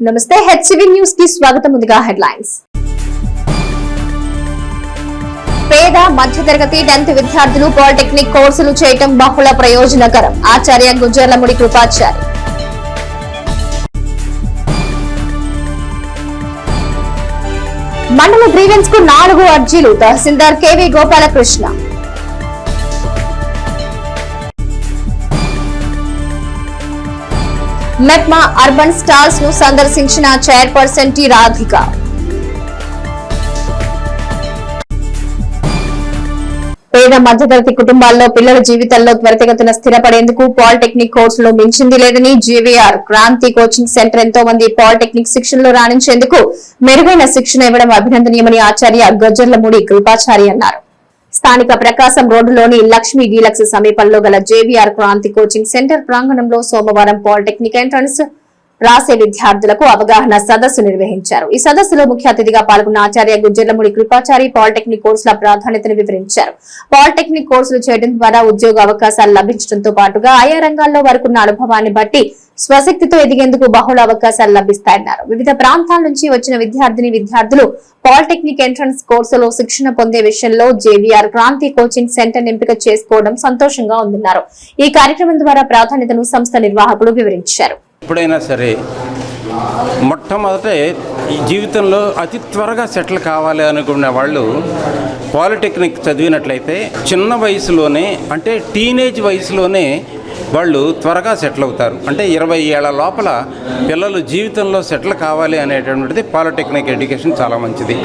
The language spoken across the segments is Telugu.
నమస్తే హెచ్సివి న్యూస్ కి స్వాగతం. ముందుగా హెడ్లైన్స్. పేద మధ్యతరగతి 10th విద్యార్థులు పాలిటెక్నిక్ కోర్సులు చేయటం బహుళ ప్రయోజనకరం. ఆచార్య గుజ్జర్లముడి కృపాచారి. మండల గ్రీవెన్స్ కు 4 అర్జీలు. Tahsildar K V Gopalakrishna. MEPMA urban stalls ను సందర్శించిన చైర్పర్సన్ టి రాధిక. పేద మధ్యతరగతి కుటుంబాల్లో పిల్లల జీవితాల్లో త్వరితగతిన స్థిరపడేందుకు పాలిటెక్నిక్ కోర్సులో మించింది లేదని జేవీఆర్ క్రాంతి కోచింగ్ సెంటర్ ఎంతో మంది పాలిటెక్నిక్ శిక్షణలో రాణించేందుకు మెరుగైన శిక్షణ ఇవ్వడం అభినందనీయమని ఆచార్య గజ్జర్లముడి కృపాచారి అన్నారు. స్థానిక ప్రకాశం రోడ్డులోని లక్ష్మీ డీలక్స్ సమీపంలో గల జేవీఆర్ క్రాంతి కోచింగ్ సెంటర్ ప్రాంగణంలో సోమవారం పాలిటెక్నిక్ ఎంట్రన్స్ రాసే విద్యార్థులకు అవగాహన సదస్సు నిర్వహించారు. ఈ సదస్సులో ముఖ్య అతిథిగా పాల్గొన్న ఆచార్య గుజ్జర్లముడి కృపాచారి పాలిటెక్నిక్ కోర్సుల ప్రాధాన్యతను వివరించారు. పాలిటెక్నిక్ కోర్సులు చేయడం ద్వారా ఉద్యోగ అవకాశాలు లభించడంతో పాటుగా ఆయా రంగాల్లో వారికున్న అనుభవాన్ని బట్టి స్వశక్తితో ఎదిగేందుకు బహుళ అవకాశాలు లభిస్తాయన్నారు. వివిధ ప్రాంతాల నుంచి వచ్చిన విద్యార్థులు పాలిటెక్నిక్ ఎంట్రన్స్ కోర్సులో శిక్షణ పొందే విషయంలో జేవీఆర్ క్రాంతి కోచింగ్ సెంటర్ ఎంపిక చేసుకోవడం సంతోషంగా ఉందన్నారు. ఈ కార్యక్రమం ద్వారా ప్రాధాన్యతను సంస్థ నిర్వాహకులు వివరించారు. ఎప్పుడైనా సరే మొట్టమొదట ఈ జీవితంలో అతి త్వరగా సెటిల్ కావాలి అనుకునే వాళ్ళు పాలిటెక్నిక్ చదివినట్లయితే చిన్న వయసులోనే అంటే టీనేజ్ వయసులోనే వాళ్ళు త్వరగా సెటిల్ అవుతారు. అంటే 20 ఏళ్ల లోపల పిల్లలు జీవితంలో సెటిల్ కావాలి అనేటువంటిది పాలిటెక్నిక్ ఎడ్యుకేషన్ చాలా మంచిది.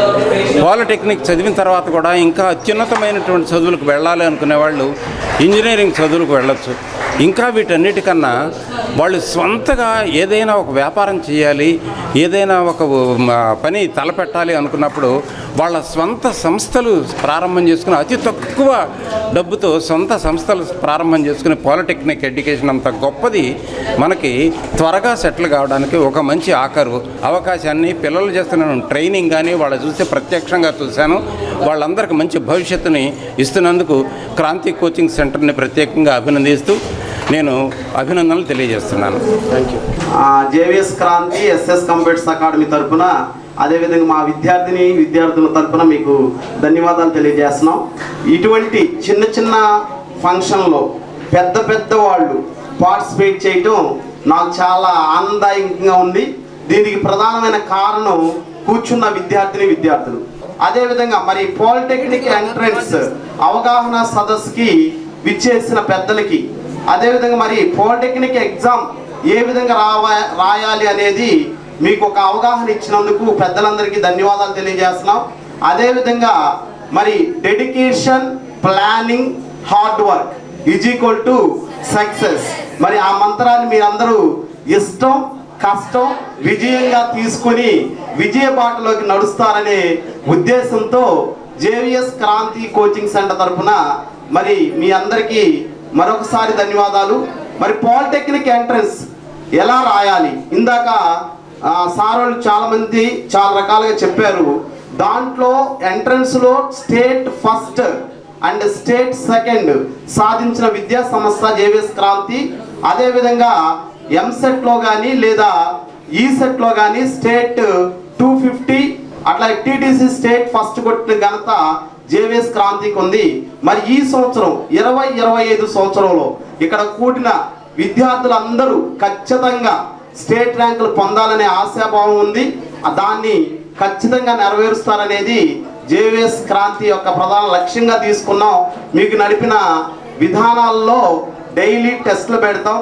పాలిటెక్నిక్ చదివిన తర్వాత కూడా ఇంకా అత్యున్నతమైనటువంటి చదువులకు వెళ్ళాలి అనుకునే వాళ్ళు ఇంజనీరింగ్ చదువులకు వెళ్ళొచ్చు. ఇంకా వీటన్నిటికన్నా వాళ్ళు స్వంతగా ఏదైనా ఒక వ్యాపారం చేయాలి, ఏదైనా ఒక పని తలపెట్టాలి అనుకున్నప్పుడు వాళ్ళ స్వంత సంస్థలు ప్రారంభం చేసుకుని అతి తక్కువ డబ్బుతో సొంత సంస్థలు ప్రారంభం చేసుకుని పాలిటెక్నిక్ ఎడ్యుకేషన్ అంత గొప్పది. మనకి త్వరగా సెటిల్ కావడానికి ఒక మంచి అవకాశాన్ని పిల్లలు చేస్తున్న ట్రైనింగ్ కానీ వాళ్ళు చూస్తే ప్రత్యక్షంగా చూశాను. వాళ్ళందరికీ మంచి భవిష్యత్తుని ఇస్తున్నందుకు క్రాంతి కోచింగ్ సెంటర్ని ప్రత్యేకంగా అభినందిస్తూ నేను అభినందనలు తెలియజేస్తున్నాను. Thank you. JVS Kranti SS computers academy తరఫున అదేవిధంగా మా విద్యార్థుల తరఫున మీకు ధన్యవాదాలు తెలియజేస్తున్నాం. ఇటువంటి చిన్న చిన్న ఫంక్షన్లో పెద్ద వాళ్ళు పార్టిసిపేట్ చేయటం నాకు చాలా ఆనందదాయకంగా ఉంది. దీనికి ప్రధానమైన కారణం కూర్చున్న విద్యార్థులు. అదేవిధంగా మరి పాలిటెక్నిక్ ఎంట్రన్స్ అవగాహన సదస్సుకి విచ్చేసిన పెద్దలకి, అదేవిధంగా మరి పాలిటెక్నిక్ ఎగ్జామ్ ఏ విధంగా రాయాలి అనేది మీకు ఒక అవగాహన ఇచ్చినందుకు పెద్దలందరికీ ధన్యవాదాలు తెలియజేస్తున్నాం. అదేవిధంగా మరి dedication, planning, hard work is equal to success. మరి ఆ మంత్రాన్ని మీరందరూ ఇష్టం, కష్టం, విజయంగా తీసుకుని విజయ బాటలోకి నడుస్తారనే ఉద్దేశంతో జేవిఎస్ క్రాంతి కోచింగ్ సెంటర్ తరఫున మరి మీ అందరికీ మరొకసారి ధన్యవాదాలు. మరి పాలిటెక్నిక్ ఎంట్రన్స్ ఎలా రాయాలి, ఇందాక సార్ వాళ్ళు చాలా రకాలుగా చెప్పారు. దాంట్లో ఎంట్రన్స్లో state first and state second సాధించిన విద్యా సంస్థ జేవిఎస్ క్రాంతి. అదేవిధంగా ఎంసెట్లో కానీ లేదా ఈసెట్లో కానీ స్టేట్ 250, అట్లా టీటీసీ స్టేట్ ఫస్ట్ కొట్టిన ఘనత జేవిఎస్ క్రాంతికి ఉంది. మరి ఈ సంవత్సరం 2025 సంవత్సరంలో ఇక్కడ కూడిన విద్యార్థులందరూ ఖచ్చితంగా స్టేట్ ర్యాంకులు పొందాలనే ఆశాభావం ఉంది. దాన్ని ఖచ్చితంగా నెరవేరుస్తారనేది జేవిఎస్ క్రాంతి యొక్క ప్రధాన లక్ష్యంగా తీసుకున్నాం. మీకు నడిపిన విధానాల్లో డైలీ టెస్టులు పెడతాం,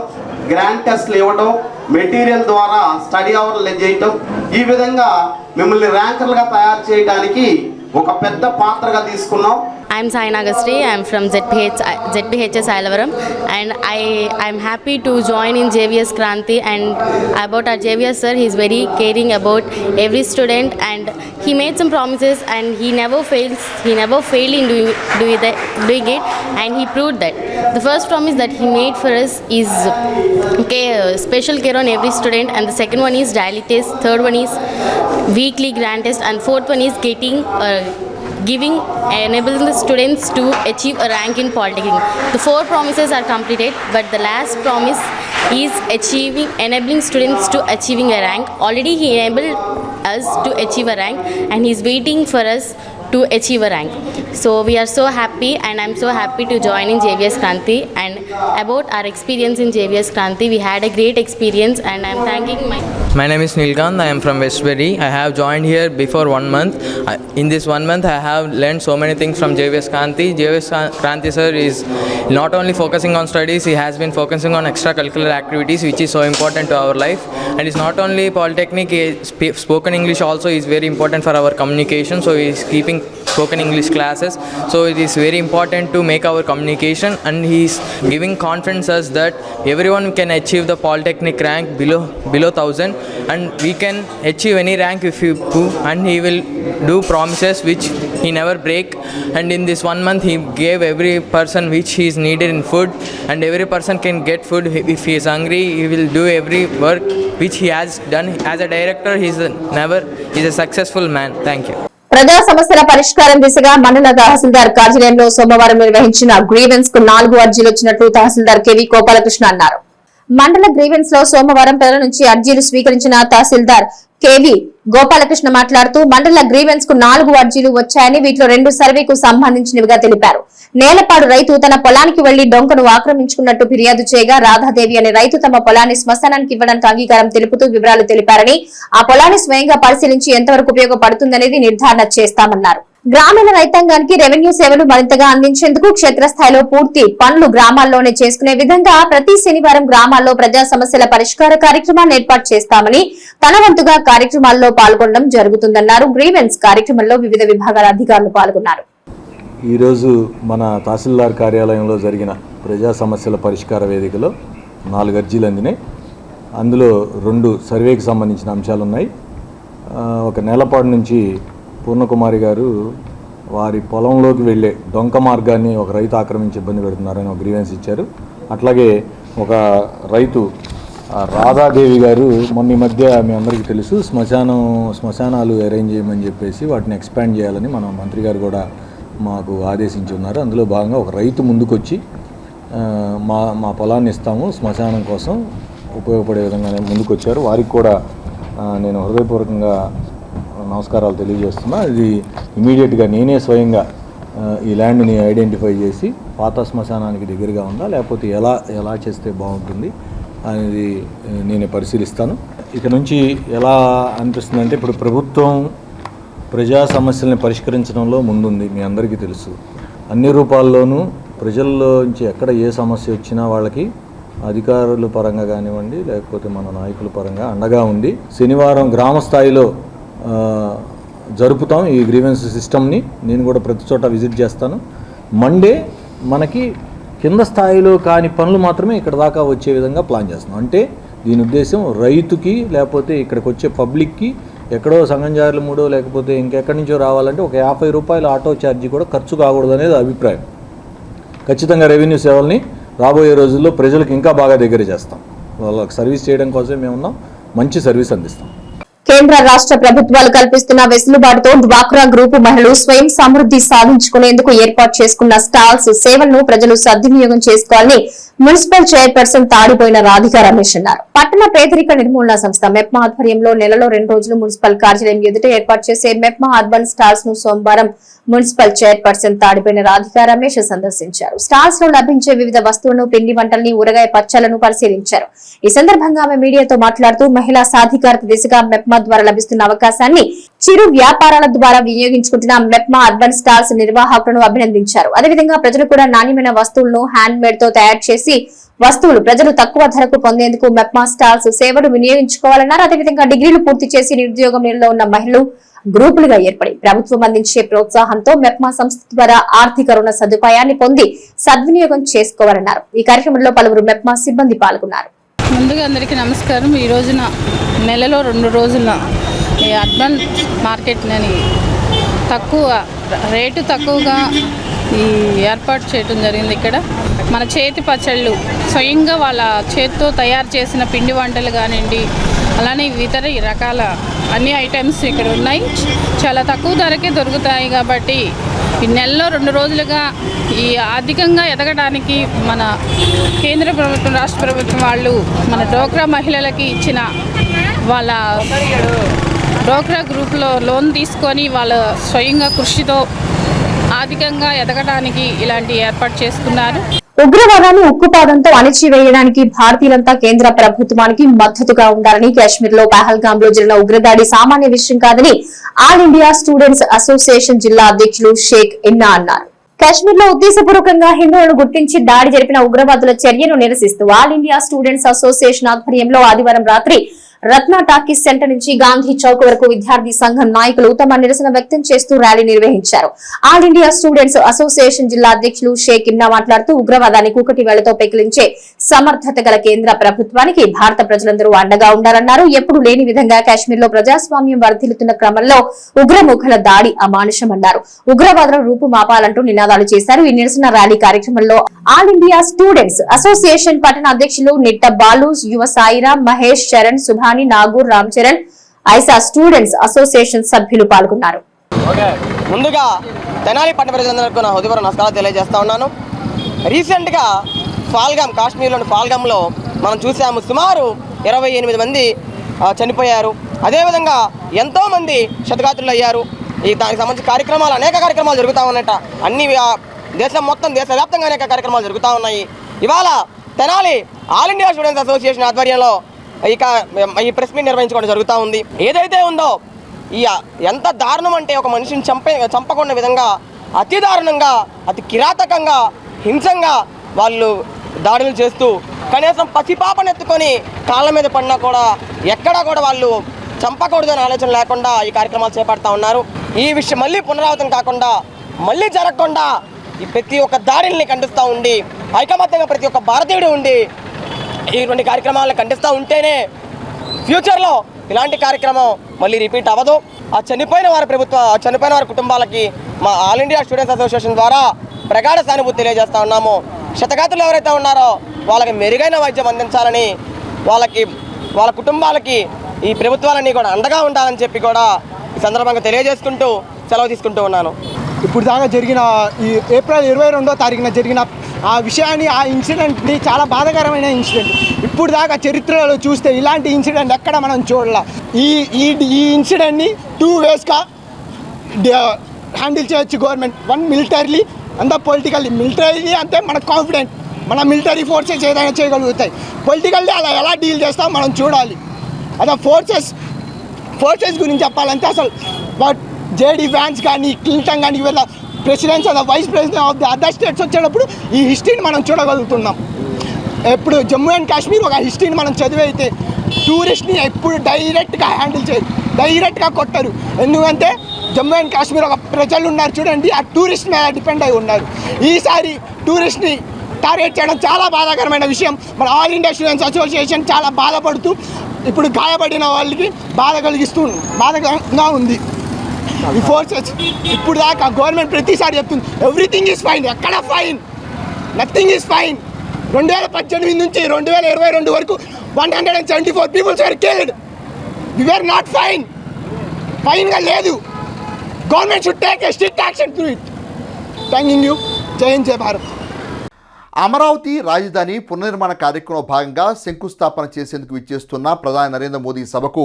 గ్రాండ్ టెస్టులు ఇవ్వడం, మెటీరియల్ ద్వారా స్టడీ అవర్లు చేయటం, ఈ విధంగా మిమ్మల్ని ర్యాంకర్లుగా తయారు చేయడానికి ఒక పెద్ద పాత్రగా తీసుకున్నాం. I'm Saina Agastri. I'm from ZPHS Ailavaram, and I'm happy to join in JVS Kranti. And about our JVS sir, he's very caring about every student, and he made some promises, and he never failed in doing it, and he proved that. The first promise that he made for us is special care on every student, and the second one is daily test, third one is weekly grand test, and fourth one is enabling the students to achieve a rank in Polytechnic. The 4 promises are completed, but the last promise he is enabling students to achieving a rank. Already he enabled us to achieve a rank, and he is waiting for us to achieve a rank. So we are so happy, and I'm so happy to join in JVS Kranti. And about our experience in JVS Kranti, we had a great experience, and I'm thanking My name is Nilkant. I am from Westbury. I have joined here before 1 month. In this 1 month, I have learned so many things from JVS Kranti. JVS Kranti sir is not only focusing on studies, he has been focusing on extracurricular activities, which is so important to our life. And it's not only polytechnic, spoken English also is very important for our communication. So he is keeping spoken English classes. So it is very important to make our communication, and he is giving confidence us that everyone can achieve the polytechnic rank below 1000, and we can achieve any rank if you do, and he will do promises which he never break. And in this 1 month he gave every person which he is needed in food, and every person can get food. If he is hungry, he will do every work which he has done. As a director, he is a successful man. Thank you. ప్రజా సమస్యల పరిష్కారం దిశగా మండల తహసీల్దార్ కార్యాలయంలో సోమవారం నిర్వహించిన గ్రీవెన్స్ కు 4 అర్జీలు వచ్చినట్లు తహసీల్దార్ కెవి గోపాలకృష్ణ అన్నారు. మండల గ్రీవెన్స్ లో సోమవారం ప్రజల నుంచి అర్జీలు స్వీకరించిన తహసీల్దార్ కెవి గోపాలకృష్ణ మాట్లాడుతూ మండల గ్రీవెన్స్ కు 4 అర్జీలు వచ్చాయని, వీటిలో 2 సర్వేకు సంబంధించినవిగా తెలిపారు. నేలపాడు రైతు తన పొలానికి వెళ్లి డొంకను ఆక్రమించుకున్నట్టు ఫిర్యాదు చేయగా రాధాదేవి అనే రైతు తమ పొలాన్ని శ్మశానానికి ఇవ్వడానికి అంగీకారం తెలుపుతూ వివరాలు తెలిపారని, ఆ పొలాన్ని స్వయంగా పరిశీలించి ఎంతవరకు ఉపయోగపడుతుందనేది నిర్ధారణ చేస్తామన్నారు. గ్రామీణ రైతాంగానికి రెవెన్యూ సేవలు మరింతగా అందించేందుకు క్షేత్రస్థాయిలో పూర్తి పనులు గ్రామాల్లోనే చేసుకునే విధంగా ప్రతి శనివారం గ్రామాల్లో ప్రజా సమస్యల పరిష్కార కార్యక్రమాన్ని ఏర్పాటు చేస్తామని, తన వంతుగా కార్యక్రమాల్లో పాల్గొనడం జరుగుతుందన్నారు. గ్రీవెన్స్ కార్యక్రమంలో వివిధ విభాగాల అధికారులు పాల్గొన్నారు. ఈరోజు మన తహసీల్దార్ కార్యాలయంలో జరిగిన ప్రజా సమస్యల పరిష్కార వేదికలో 4 అర్జీలు అందినాయి. అందులో 2 సర్వేకి సంబంధించిన అంశాలు ఉన్నాయి. ఒక నేలపాడు నుంచి పూర్ణకుమారి గారు వారి పొలంలోకి వెళ్ళే డొంక మార్గాన్ని ఒక రైతు ఆక్రమించి ఇబ్బంది పెడుతున్నారని ఒక గ్రీవెన్స్ ఇచ్చారు. అట్లాగే ఒక రైతు రాధాదేవి గారు మొన్న ఈ మధ్య మీ అందరికీ తెలుసు శ్మశానాలు అరేంజ్ చేయమని చెప్పేసి వాటిని ఎక్స్పాండ్ చేయాలని మన మంత్రి గారు కూడా మాకు ఆదేశించి ఉన్నారు. అందులో భాగంగా ఒక రైతు ముందుకొచ్చి మా పొలాన్ని ఇస్తాము శ్మశానం కోసం ఉపయోగపడే విధంగా ముందుకొచ్చారు. వారికి కూడా నేను హృదయపూర్వకంగా నమస్కారాలు తెలియజేస్తున్నా. ఇది ఇమీడియట్గా నేనే స్వయంగా ఈ ల్యాండ్ని ఐడెంటిఫై చేసి పాత శ్మశానానికి దగ్గరగా ఉందా లేకపోతే ఎలా చేస్తే బాగుంటుంది అనేది నేనే పరిశీలిస్తాను. ఇక నుంచి ఎలా అనిపిస్తుందంటే, ఇప్పుడు ప్రభుత్వం ప్రజా సమస్యల్ని పరిష్కరించడంలో ముందుంది. మీ అందరికీ తెలుసు. అన్ని రూపాల్లోనూ ప్రజల్లోంచి ఎక్కడ ఏ సమస్య వచ్చినా వాళ్ళకి అధికారుల పరంగా కానివ్వండి లేకపోతే మన నాయకుల పరంగా అండగా ఉంది. శనివారం గ్రామ స్థాయిలో జరుపుతాం ఈ గ్రీవెన్స్ సిస్టమ్ని. నేను కూడా ప్రతి చోట విజిట్ చేస్తాను. మండే మనకి కింద స్థాయిలో కాని పనులు మాత్రమే ఇక్కడ దాకా వచ్చే విధంగా ప్లాన్ చేస్తున్నాం. అంటే దీని ఉద్దేశం రైతుకి లేకపోతే ఇక్కడికి వచ్చే పబ్లిక్కి ఎక్కడో సంగంజారులు 3 లేకపోతే ఇంకెక్కడి నుంచో రావాలంటే ఒక 50 రూపాయల ఆటో ఛార్జీ కూడా ఖర్చు కాకూడదు అనేది అభిప్రాయం. ఖచ్చితంగా రెవెన్యూ సేవల్ని రాబోయే రోజుల్లో ప్రజలకు ఇంకా బాగా దగ్గర చేస్తాం. వాళ్ళకి సర్వీస్ చేయడం కోసం మేమున్నాం. మంచి సర్వీస్ అందిస్తాం. కేంద్ర రాష్ట్ర ప్రభుత్వాలు కల్పిస్తున్న వెసులుబాటుతో డ్వాక్రా గ్రూపు మహిళలు స్వయం సమృద్ధి సాధించుకునేందుకు ఏర్పాటు చేసుకున్న స్టాల్స్ సేవలను ప్రజలు సద్వినియోగం చేసుకోవాలని మున్సిపల్ చైర్పర్సన్ తాడిపోయిన రాధికా రమేష్ అన్నారు. పట్టణ పేదరిక నిర్మూలన సంస్థ మెప్మా ఆధ్వర్యంలో నెలలో 2 రోజులు మున్సిపల్ కార్యాలయం ఎదుట ఏర్పాటు చేసే మెప్మా అర్బన్ స్టాల్స్ ను సోమవారం మున్సిపల్ చైర్పర్సన్ తాడిపోయిన రాధికా రమేష్ సందర్శించారు. స్టాల్స్ లో లభించే వివిధ వస్తువులను, పిండి వంటల్ని, ఊరగాయ పచ్చళ్లను పరిశీలించారు. ఈ సందర్భంగా ఆమె మీడియాతో మాట్లాడుతూ మహిళా సాధికారత దిశగా మెప్మా ద్వారా లభిస్తున్న అవకాశాన్ని చిరు వ్యాపారాల ద్వారా వినియోగించుకుంటున్న మెప్మా అర్బన్ స్టాల్స్ నిర్వాహకులను అభినందించారు. అదేవిధంగా ప్రజలు కూడా నాణ్యమైన వస్తువులను హ్యాండ్ మేడ్ తో తయారు చేసి వస్తువులు ప్రజలు తక్కువ ధరకు పొందేందుకు మెప్మా స్టాల్స్ సేవలు వినియోగించుకోవాలన్నారు. అదేవిధంగా డిగ్రీలు పూర్తి చేసి నిరుద్యోగం నిలలో ఉన్న మహిళలు గ్రూపులుగా ఏర్పడి ప్రభుత్వం అందించే ప్రోత్సాహంతో మెప్మా సంస్థ ద్వారా ఆర్థిక రుణ సదుపాయాన్ని పొంది సద్వినియోగం చేసుకోవాలన్నారు. ఈ కార్యక్రమంలో పలువురు మెప్మా సిబ్బంది పాల్గొన్నారు. ముందుగా అందరికీ నమస్కారం. ఈ రోజున నెలలో 2 రోజుల ఈ అర్బన్ మార్కెట్ని తక్కువగా ఈ ఏర్పాటు చేయడం జరిగింది. ఇక్కడ మన చేతి పచ్చళ్ళు, స్వయంగా వాళ్ళ చేతితో తయారు చేసిన పిండి వంటలు కానివ్వండి, అలానే ఇతర రకాల అన్ని ఐటమ్స్ ఇక్కడ ఉన్నాయి. చాలా తక్కువ ధరకే దొరుకుతాయి కాబట్టి ఈ నెలలో 2 రోజులుగా ఈ ఆర్థికంగా ఎదగడానికి మన కేంద్ర ప్రభుత్వం, రాష్ట్ర ప్రభుత్వం వాళ్ళు మన డోక్రా మహిళలకి ఇచ్చిన వాళ్ళ డోక్రా గ్రూప్లో లోన్ తీసుకొని వాళ్ళ స్వయంగా కృషితో ఆర్థికంగా ఎదగడానికి ఇలాంటి ఏర్పాటు చేసుకున్నారు. ఉగ్రవాదాన్ని ఉక్కుపాదంతో అణిచివేయడానికి భారతీయులంతా కేంద్ర ప్రభుత్వానికి మద్దతుగా ఉండాలని కాశ్మీర్ లో పహల్గామ్ లో జరిగిన ఉగ్రదాడి సామాన్య విషయం కాదని ఆల్ ఇండియా స్టూడెంట్స్ అసోసియేషన్ జిల్లా అధ్యక్షులు షేక్ ఇన్నా అన్నారు. కాశ్మీర్ లో ఉద్దేశపూర్వకంగా హిందువులను గుర్తించి దాడి జరిపిన ఉగ్రవాదుల చర్యను నిరసిస్తూ ఆల్ ఇండియా స్టూడెంట్స్ అసోసియేషన్ ఆధ్వర్యంలో ఆదివారం రాత్రి రత్న టాకీస్ సెంటర్ నుంచి గాంధీ చౌక్ వరకు విద్యార్థి సంఘం నాయకులు తమ నిరసన వ్యక్తం చేస్తూ ర్యాలీ నిర్వహించారు. ఆల్ ఇండియా స్టూడెంట్స్ అసోసియేషన్ జిల్లా అధ్యక్షులు షేక్ ఇన్నా మాట్లాడుతూ ఉగ్రవాదాన్ని కూకటి వేళ్లతో పెకిలించే సమర్థత గల కేంద్ర ప్రభుత్వానికి భారత ప్రజలందరూ అండగా ఉండాలన్నారు. ఎప్పుడు లేని విధంగా కాశ్మీర్ లో ప్రజాస్వామ్యం వర్ధిల్లుతున్న క్రమంలో ఉగ్రముఖుల దాడి అమానుషమన్నారు. ఉగ్రవాదుల రూపుమాపాలంటూ నినాదాలు చేశారు. ఈ నిరసన ర్యాలీ కార్యక్రమంలో ఆల్ ఇండియా స్టూడెంట్స్ అసోసియేషన్ పట్టణ అధ్యక్షులు నిట్ట బాలు, యువ సాయిరా, మహేష్, చరణ్, సుభాని, నాగూర్, రామ్ చరణ్, ఐసా స్టూడెంట్స్ అసోసియేషన్ సభ్యులు పాల్గొన్నారు. ముందుగా తెనాలి పట్టణ ప్రజలందరికీ నా హృదయపూర్వక నమస్కారాలు తెలియజేస్తా ఉన్నాను. రీసెంట్గా ఫాల్గామ్, కాశ్మీర్లోని ఫాల్గామ్లో మనం చూసాము సుమారు 28 మంది చనిపోయారు. అదేవిధంగా ఎంతోమంది క్షతగాత్రులు అయ్యారు. దానికి సంబంధించిన కార్యక్రమాలు, అనేక కార్యక్రమాలు జరుగుతూ ఉన్నట్ట. అన్ని దేశం మొత్తం, దేశవ్యాప్తంగా అనేక కార్యక్రమాలు జరుగుతూ ఉన్నాయి. ఇవాళ Tenali all India students association ఆధ్వర్యంలో ఇక ఈ ప్రెస్ మీట్ నిర్వహించుకోవడం జరుగుతూ ఉంది. ఏదైతే ఉందో ఎంత దారుణం అంటే ఒక మనిషిని చంపకుండా విధంగా అతి దారుణంగా, అతి కిరాతకంగా, హింసంగా వాళ్ళు దాడులు చేస్తూ కనీసం పసిపాపనెత్తుకొని కాళ్ళ మీద పడినా కూడా ఎక్కడా కూడా వాళ్ళు చంపకూడదు అనే ఆలోచన లేకుండా ఈ కార్యక్రమాలు చేపడతా ఉన్నారు. ఈ విషయం మళ్ళీ పునరావృతం కాకుండా, మళ్ళీ జరగకుండా ఈ ప్రతి ఒక్క దాడిని ఖండిస్తూ ఉండి, ఐకమత్యంగా ప్రతి ఒక్క భారతీయుడు ఉండి ఇటువంటి కార్యక్రమాలను ఖండిస్తూ ఉంటేనే ఫ్యూచర్లో ఇలాంటి కార్యక్రమం మళ్ళీ రిపీట్ అవ్వదు. చనిపోయిన వారి కుటుంబాలకి మా ఆల్ ఇండియా స్టూడెంట్స్ అసోసియేషన్ ద్వారా ప్రగాఢ సానుభూతి తెలియజేస్తూ ఉన్నాము. క్షతగాత్రులు ఎవరైతే ఉన్నారో వాళ్ళకి మెరుగైన వైద్యం అందించాలని, వాళ్ళ కుటుంబాలకి ఈ ప్రభుత్వాలన్నీ కూడా అండగా ఉండాలని చెప్పి కూడా ఈ సందర్భంగా తెలియజేసుకుంటూ సెలవు తీసుకుంటూ ఉన్నాను. ఇప్పుడు దాకా జరిగిన ఈ ఏప్రిల్ 22వ తారీఖున జరిగిన ఆ విషయాన్ని, ఆ ఇన్సిడెంట్ని చాలా బాధాకరమైన ఇన్సిడెంట్. ఇప్పుడు దాకా చరిత్రలో చూస్తే ఇలాంటి ఇన్సిడెంట్ ఎక్కడ మనం చూడాల. ఈ ఇన్సిడెంట్ని 2 వేస్గా హ్యాండిల్ చేయొచ్చు గవర్నమెంట్. 1 మిలిటరీలీ, అంతా పొలిటికల్లీ. మిలిటరీలీ అంటే మనకు కాన్ఫిడెంట్, మన మిలిటరీ ఫోర్సెస్ ఏదైనా చేయగలుగుతాయి. పొలిటికల్లీ అలా ఎలా డీల్ చేస్తామో మనం చూడాలి. అదే ఫోర్సెస్ గురించి చెప్పాలంటే అసలు జేడీ వ్యాన్స్ కానీ, క్లింటన్ కానీ, వీళ్ళ ప్రెసిడెంట్స్ అదే vice president of the other states వచ్చినప్పుడు ఈ హిస్టరీని మనం చూడగలుగుతున్నాం. ఎప్పుడు జమ్మూ అండ్ కాశ్మీర్ ఒక హిస్టరీని మనం చదివైతే టూరిస్ట్ని ఎప్పుడు డైరెక్ట్గా హ్యాండిల్ చేయరు, డైరెక్ట్గా కొట్టరు. ఎందుకంటే జమ్మూ అండ్ కాశ్మీర్ ఒక ప్రజలు ఉన్నారు చూడండి, ఆ టూరిస్ట్ మీద డిపెండ్ అయి ఉన్నారు. ఈసారి టూరిస్ట్ని టార్గెట్ చేయడం చాలా బాధాకరమైన విషయం. మన ఆల్ ఇండియా స్టూడెంట్స్ అసోసియేషన్ చాలా బాధపడుతూ ఇప్పుడు గాయపడిన వాళ్ళకి బాధగా ఉంది. ఈ ఫోర్సెస్ ఇప్పుడు దాకా గవర్నమెంట్ ప్రతిసారి చెప్తుంది ఎవ్రీథింగ్ ఈజ్ ఫైన్, ఎక్కడ ఫైన్, నథింగ్ ఈజ్ ఫైన్. 2018 నుంచి 2022 వరకు 174 peoples were killed. We were not fine, ఫైన్గా లేదు. Government should take a strict action to it. Thanking you. Jai Hind, జై భారత్. అమరావతి రాజధాని పునర్నిర్మాణ కార్యక్రమంలో భాగంగా శంకుస్థాపన చేసేందుకు విచ్చేస్తున్న ప్రధాని నరేంద్ర మోదీ సభకు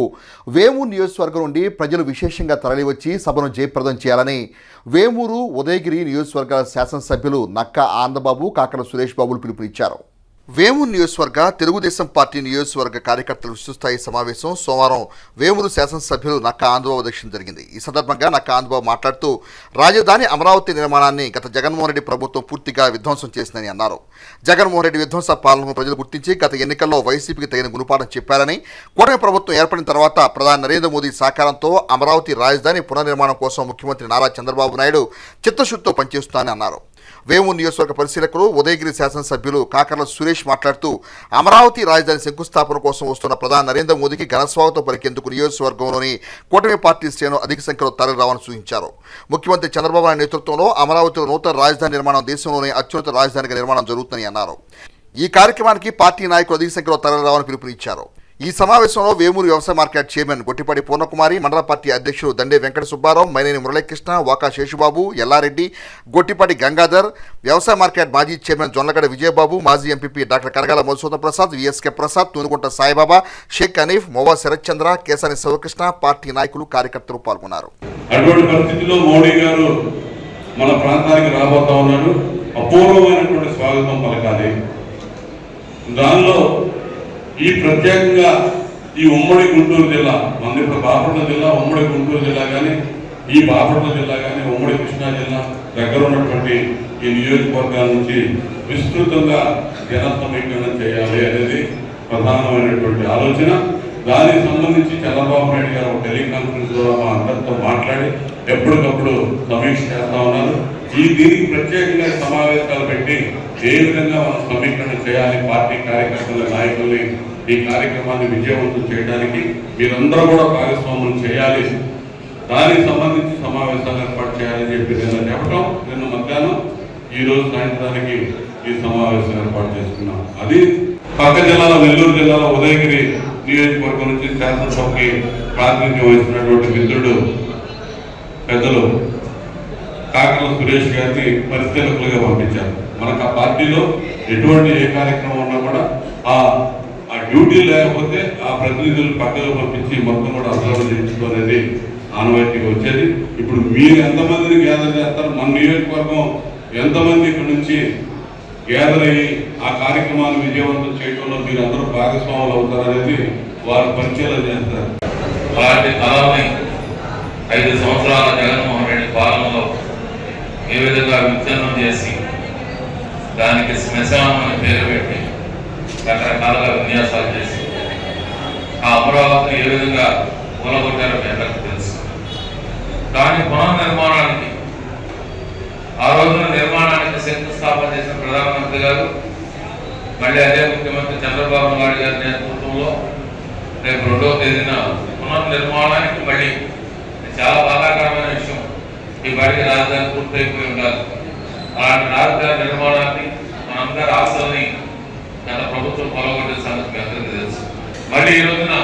వేమూరు నియోజకవర్గం నుండి ప్రజలు విశేషంగా తరలివచ్చి సభను జయప్రదం చేయాలని వేమూరు, ఉదయగిరి నియోజకవర్గాల శాసనసభ్యులు నక్కా ఆనందబాబు, కాకర సురేష్ బాబులు పిలుపునిచ్చారు. వేమూరు నియోజకవర్గ తెలుగుదేశం పార్టీ నియోజకవర్గ కార్యకర్తల విస్తృతస్థాయి సమావేశం సోమవారం వేమూరు శాసనసభ్యులు నక్కా ఆనందబాబు అధ్యక్షతన జరిగింది. ఈ సందర్భంగా నక్కా ఆనందబాబు మాట్లాడుతూ రాజధాని అమరావతి నిర్మాణాన్ని గత జగన్మోహన్ రెడ్డి ప్రభుత్వం పూర్తిగా విధ్వంసం చేసిందని అన్నారు. జగన్మోహన్ రెడ్డి విధ్వంస పాలనను ప్రజలు గుర్తించి గత ఎన్నికల్లో వైసీపీకి తగిన గుణపాఠం చెప్పారని, కూటమి ప్రభుత్వం ఏర్పడిన తర్వాత ప్రధాని నరేంద్ర మోదీ సహకారంతో అమరావతి రాజధాని పునర్నిర్మాణం కోసం ముఖ్యమంత్రి నారా చంద్రబాబు నాయుడు చిత్తశుద్ధితో పనిచేస్తున్నారని అన్నారు. వేమూరు నియోజకవర్గ పరిశీలకులు, ఉదయగిరి శాసనసభ్యులు కాకర్ల సురేష్ మాట్లాడుతూ అమరావతి రాజధాని శంకుస్థాపన కోసం వస్తున్న ప్రధాని నరేంద్ర మోదీకి ఘనస్వాగతం పలికేందుకు నియోజకవర్గంలోని కూటమి పార్టీ శ్రేణులు అధిక సంఖ్యలో తరలిరావాలని సూచించారు. ముఖ్యమంత్రి చంద్రబాబు నాయుడు నేతృత్వంలో అమరావతిలో నూతన రాజధాని నిర్మాణం దేశంలోనే అత్యున్నత రాజధానిగా నిర్మాణం జరుగుతుందని అన్నారు. ఈ కార్యక్రమానికి పార్టీ నాయకులు అధిక సంఖ్యలో తరలిరావాలని పిలుపునిచ్చారు. ఈ సమావేశంలో వేమూరు వ్యవసాయ మార్కెట్ చైర్మన్ గొట్టిపాటి పూర్ణకుమారి, మండల పార్టీ అధ్యక్షులు దండే వెంకట సుబ్బారావు, మైనేని మురళీకృష్ణ, వాకా శేషుబాబు, ఎల్లారెడ్డి, గొట్టిపాటి గంగాధర్, వ్యవసాయ మార్కెట్ మాజీ చైర్మన్ జొన్నగడ విజయబాబు, మాజీ MPP doctor Karagala Madhusudan Prasad, V S K Prasad, Thunugunta Saibaba, Shaik Hanif, Mova Sarath Chandra, Kesani Sivakrishna, party నాయకులు కార్యకర్తలు పాల్గొన్నారు. అటువంటి పరిస్థితిలో మోడీ గారు మన ప్రాంతానికి రాబోతా ఉన్నారు. అపూర్వమైనటువంటి స్వాగతం పలకాలి. దానిలో ఈ ప్రత్యేకంగా ఈ ఉమ్మడి గుంటూరు జిల్లా, మన ఇప్పుడు బాపట్ల జిల్లా, ఉమ్మడి గుంటూరు జిల్లా కానీ, ఈ బాపట్ల జిల్లా కానీ, ఉమ్మడి కృష్ణా జిల్లా దగ్గర ఉన్నటువంటి ఈ నియోజకవర్గాల నుంచి విస్తృతంగా జన సమీకరణ చేయాలి అనేది ప్రధానమైనటువంటి ఆలోచన. దానికి సంబంధించి చంద్రబాబు నాయుడు గారు టెలికాన్ఫరెన్స్ ద్వారా మా అందరితో మాట్లాడి ఎప్పటికప్పుడు సమీక్ష చేస్తా ఉన్నారు. దీనికి ప్రత్యేకంగా సమావేశాలు పెట్టి ఏ విధంగా మనం సమీకరణ చేయాలి, పార్టీ కార్యకర్తల నాయకుల్ని ఈ కార్యక్రమాన్ని విజయవంతం చేయడానికి మీరందరూ కూడా భాగస్వాములు చేయాలి. దానికి సంబంధించి సమావేశాలు ఏర్పాటు చేయాలని చెప్పి నిన్న చెప్పడం, నిన్న మధ్యాహ్నం ఈరోజు సాయంత్రానికి ఈ సమావేశం ఏర్పాటు చేసుకున్నాం. అది పక్క జిల్లాలో, నెల్లూరు జిల్లాలో ఉదయగిరి నియోజకవర్గం నుంచి శాసనసభకి ప్రాతినిధ్యం వహిస్తున్నటువంటి మిత్రుడు పెద్దలు కాకల సురేష్ గారిని పరిశీలకులుగా పంపించారు. మనకు ఆ పార్టీలో ఎటువంటి ఏ కార్యక్రమం ఉన్నా కూడా ఆ డ్యూటీ లేకపోతే ఆ ప్రతినిధులు పక్కకు పంపించి మొత్తం కూడా అబ్జర్వ్ చేయించుకునేది ఆనవాయితీగా వచ్చేది. ఇప్పుడు మీరు ఎంతమందిని గ్యాదర్ చేస్తారు, మన నియోజకవర్గం ఎంతమంది ఇక్కడ నుంచి గ్యాదర్ అయ్యి ఆ కార్యక్రమాన్ని విజయవంతం చేయడంలో మీరు అందరూ భాగస్వాములు అవుతారనేది వారు పరిచయం చేస్తారు. అలాంటి తరాన్ని 5 సంవత్సరాల జగన్మోహన్ రెడ్డి పాలనలో ఏ విధంగా విచ్ఛిన్నం చేసి దానికి శ్మశానం అని పేరు పెట్టి రకరకాలుగా విన్యాసాలు చేసి ఆ అమరావతిని ఏ విధంగా కూలగొట్టారో మీ అందరికీ తెలుసు. దాని పునర్నిర్మాణానికి, ఆ రోజున నిర్మాణానికి శంకుస్థాపన చేసిన ప్రధానమంత్రి గారు మళ్ళీ అదే ముఖ్యమంత్రి చంద్రబాబు నాయుడు గారి నేతృత్వంలో రేపు 2వ తేదీన పునర్నిర్మాణానికి మళ్ళీ చాలా బాధాకరమైన విషయం. ఈ బడికి రాజధాని పూర్తయిపోయి ఉండాలి. అలాంటి రాజధాని నిర్మాణాన్ని, మనందరి ఆశల్ని గత ప్రభుత్వం పొలగొట్టిన సంగతి మీ అందరికీ తెలుసు. మళ్ళీ ఈ రోజున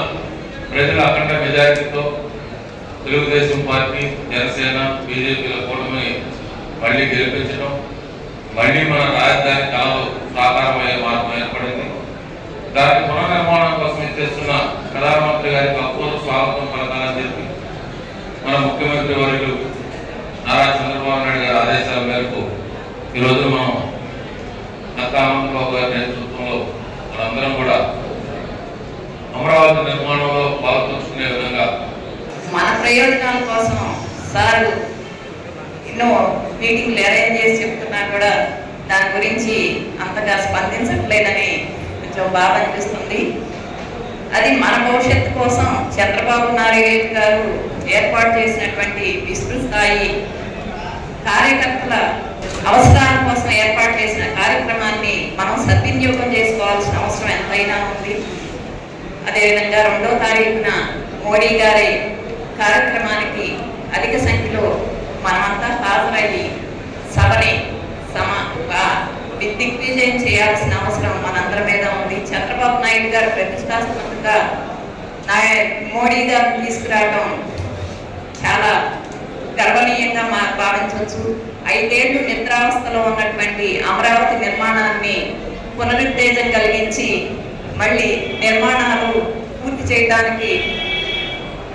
ప్రజల అఖండ మెజారిటీతో తెలుగుదేశం పార్టీ, జనసేన, బీజేపీల కూటమి మళ్ళీ గెలిపించడం, మళ్ళీ మన రాజధాని కళలో సాకారమయ్యే మార్గం ఏర్పడింది. దాని పునర్నిర్మాణం కోసం ఇచ్చేస్తున్న ప్రధానమంత్రి గారికి అపూర్వ స్వాగతం పలకాలని చెప్పి మన ముఖ్యమంత్రి వర్యులు నారా చంద్రబాబు నాయుడు గారి ఆదేశాల మేరకు ఈరోజు మనం నక్కానందబాబు గారి నేతృత్వంలో మనందరం కూడా అమరావతి నిర్మాణంలో పాల్పంచుకునే విధంగా మన ప్రయోజనాల కోసం సార్ ఎన్నో మీటింగ్లు అరేంజ్ చేసి చెప్తున్నా కూడా దాని గురించి అంతగా స్పందించట్లేదని కొంచెం బాధ అనిపిస్తుంది. అది మన భవిష్యత్తు కోసం చంద్రబాబు నాయుడు గారు ఏర్పాటు చేసినటువంటి విస్తృత స్థాయి కార్యకర్తల అవసరాల కోసం ఏర్పాటు చేసిన కార్యక్రమాన్ని మనం సద్వినియోగం చేసుకోవాల్సిన అవసరం ఎంతైనా ఉంది. అదేవిధంగా 2వ తారీఖున మోడీ గారి కార్యక్రమానికి అధిక సంఖ్యలో మనమంతా హాజరయ్యి సభని దిగ్విజయం చేయాల్సిన అవసరం మనందరి మీద ఉంది. చంద్రబాబు నాయుడు గారు ప్రతిష్టాత్మకంగా మోడీ గారిని తీసుకురావడం చాలా గర్వనీయంగా భావించవచ్చు. 5 ఏళ్లు నిద్రావస్థలో ఉన్నటువంటి అమరావతి నిర్మాణాన్ని పునరుత్తేజం కలిగించి మళ్ళీ నిర్మాణాలు పూర్తి చేయడానికి